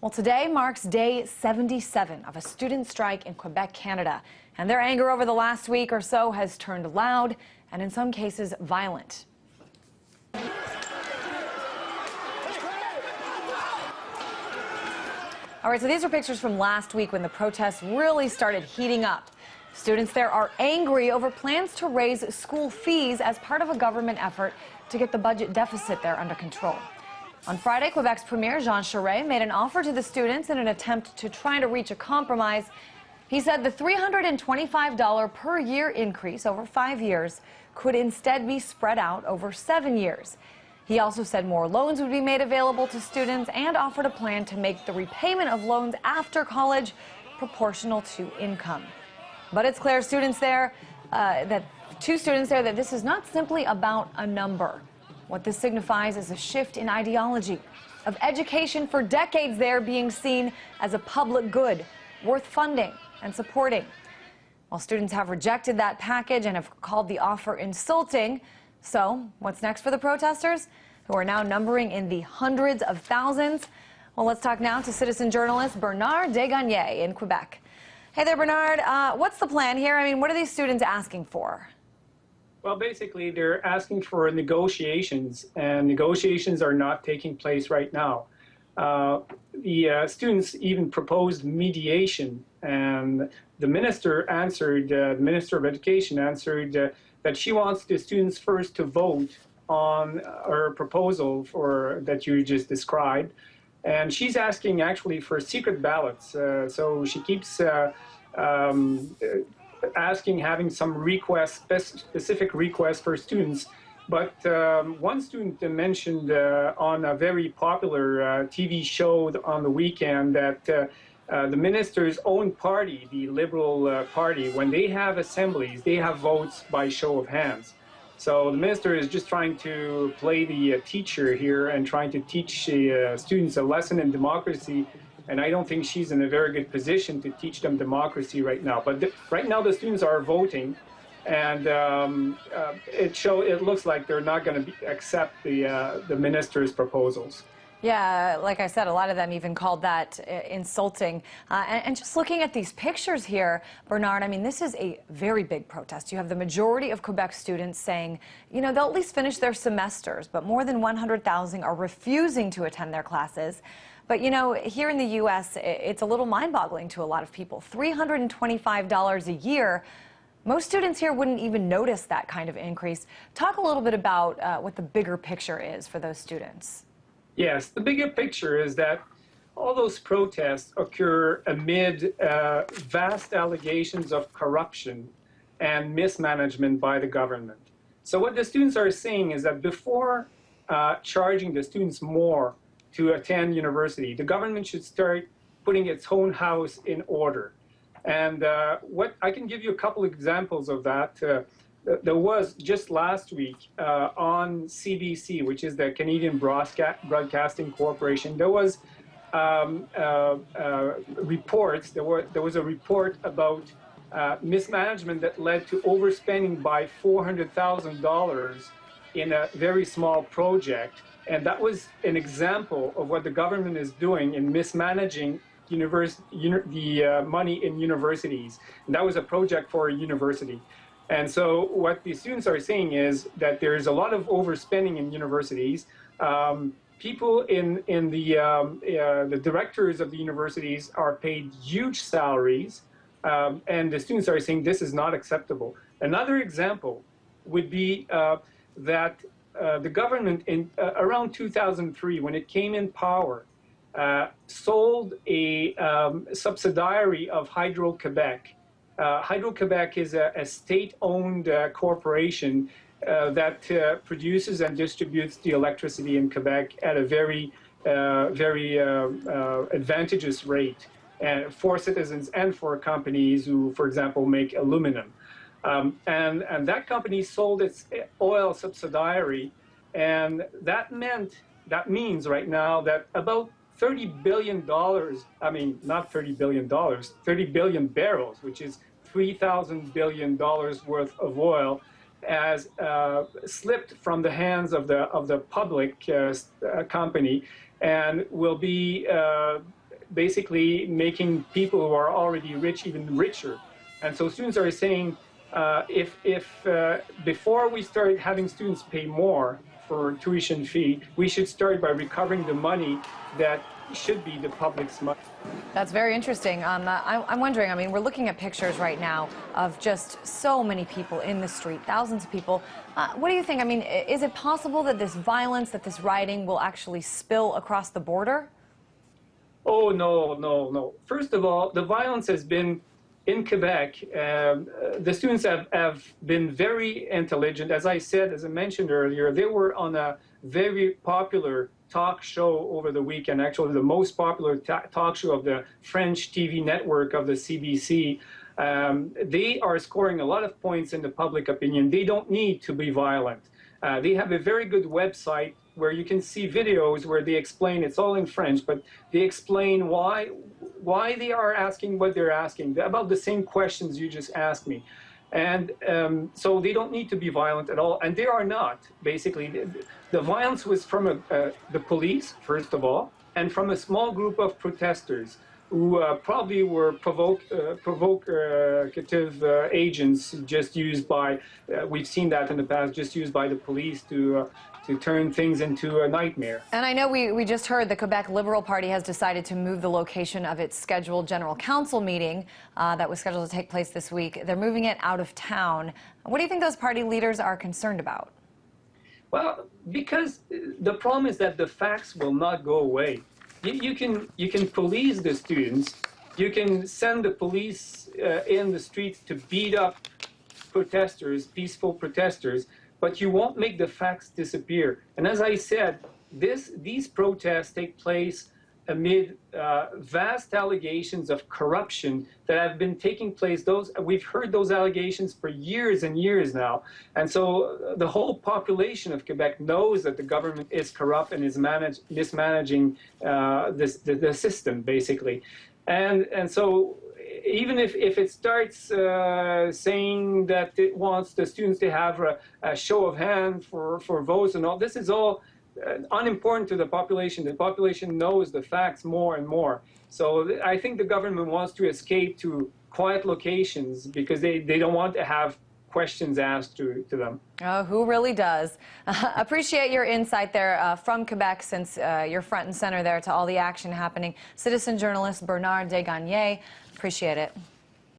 Well, today marks day 77 of a student strike in Quebec, Canada. And their anger over the last week or so has turned loud and in some cases violent. All right, so these are pictures from last week when the protests really started heating up. Students there are angry over plans to raise school fees as part of a government effort to get the budget deficit there under control. On Friday, Quebec's Premier Jean Charest made an offer to the students in an attempt to try to reach a compromise. He said the $325 per year increase over 5 years could instead be spread out over 7 years. He also said more loans would be made available to students and offered a plan to make the repayment of loans after college proportional to income. But it's clear students there, that this is not simply about a number. What this signifies is a shift in ideology of education for decades there being seen as a public good, worth funding and supporting. While students have rejected that package and have called the offer insulting. So what's next for the protesters, who are now numbering in the hundreds of thousands? Well, let's talk now to citizen journalist Bernard Desgagne in Quebec. Hey there, Bernard. What's the plan here? I mean, what are these students asking for? Well, basically, they're asking for negotiations, and negotiations are not taking place right now. The students even proposed mediation, and the Minister of Education answered that she wants the students first to vote on her proposal that you just described. And she's asking actually for secret ballots. So she keeps having some requests, specific requests for students. But one student mentioned on a very popular TV show on the weekend that the minister's own party, the Liberal Party, when they have assemblies, they have votes by show of hands. So the minister is just trying to play the teacher here and trying to teach students a lesson in democracy. And I don't think she's in a very good position to teach them democracy right now. But right now the students are voting, and it looks like they're not going to accept the minister's proposals. Yeah, like I said, a lot of them even called that insulting. And just looking at these pictures here, Bernard, I mean, this is a very big protest. You have the majority of Quebec students saying, you know, they'll at least finish their semesters, but more than 100,000 are refusing to attend their classes. But, you know, here in the U.S., it's a little mind-boggling to a lot of people. $325 a year. Most students here wouldn't even notice that kind of increase. Talk a little bit about what the bigger picture is for those students. Yes, the bigger picture is that all those protests occur amid vast allegations of corruption and mismanagement by the government. So what the students are saying is that before charging the students more to attend university, the government should start putting its own house in order. And what I can give you a couple examples of that. There was just last week on CBC, which is the Canadian Broadcasting Corporation, there was reports. There was a report about mismanagement that led to overspending by $400,000 in a very small project. And that was an example of what the government is doing in mismanaging the money in universities. And that was a project for a university. And so what the students are saying is that there's a lot of overspending in universities. People in the directors of the universities are paid huge salaries, and the students are saying this is not acceptable. Another example would be that the government in around 2003, when it came in power, sold a subsidiary of Hydro-Quebec. Hydro-Quebec is a state-owned corporation that produces and distributes the electricity in Quebec at a very advantageous rate for citizens and for companies who, for example, make aluminum. And that company sold its oil subsidiary, and that means right now that about $30 billion, I mean, not $30 billion, 30 billion barrels, which is $3,000 billion worth of oil, has slipped from the hands of the public company, and will be basically making people who are already rich even richer. And so students are saying, if before we start having students pay more for tuition fee, we should start by recovering the money that should be the public's money. That's very interesting. I'm wondering, I mean, we're looking at pictures right now of just so many people in the street, thousands of people. What do you think? I mean, is it possible that this violence, that this rioting will actually spill across the border? Oh, no, no, no. First of all, the violence has been in Quebec. The students have been very intelligent. As I said, as I mentioned earlier, they were on a very popular talk show over the weekend, actually the most popular talk show of the French TV network of the CBC. They are scoring a lot of points in the public opinion. They don't need to be violent. They have a very good website where you can see videos where they explain, it's all in French, but they explain why they are asking what they're asking, about the same questions you just asked me. And so they don't need to be violent at all, and they are not, basically. The violence was from the police, first of all, and from a small group of protesters who probably were provocative agents just used by, we've seen that in the past, just used by the police to turn things into a nightmare. And I know we just heard the Quebec Liberal Party has decided to move the location of its scheduled General Council meeting that was scheduled to take place this week. They're moving it out of town. What do you think those party leaders are concerned about? Well, because the problem is that the facts will not go away. You can police the students, you can send the police in the streets to beat up protesters, peaceful protesters, but you won't make the facts disappear. And as I said, these protests take place amid vast allegations of corruption that have been taking place. We've heard those allegations for years and years now. And so the whole population of Quebec knows that the government is corrupt and is mismanaging the system, basically. And so even if it starts saying that it wants the students to have a show of hands for votes and all, this is all unimportant to the population. The population knows the facts more and more. So I think the government wants to escape to quiet locations because they don't want to have questions asked to them. Oh, who really does? Appreciate your insight there from Quebec, since you're front and center there to all the action happening. Citizen journalist Bernard Desgagne, appreciate it.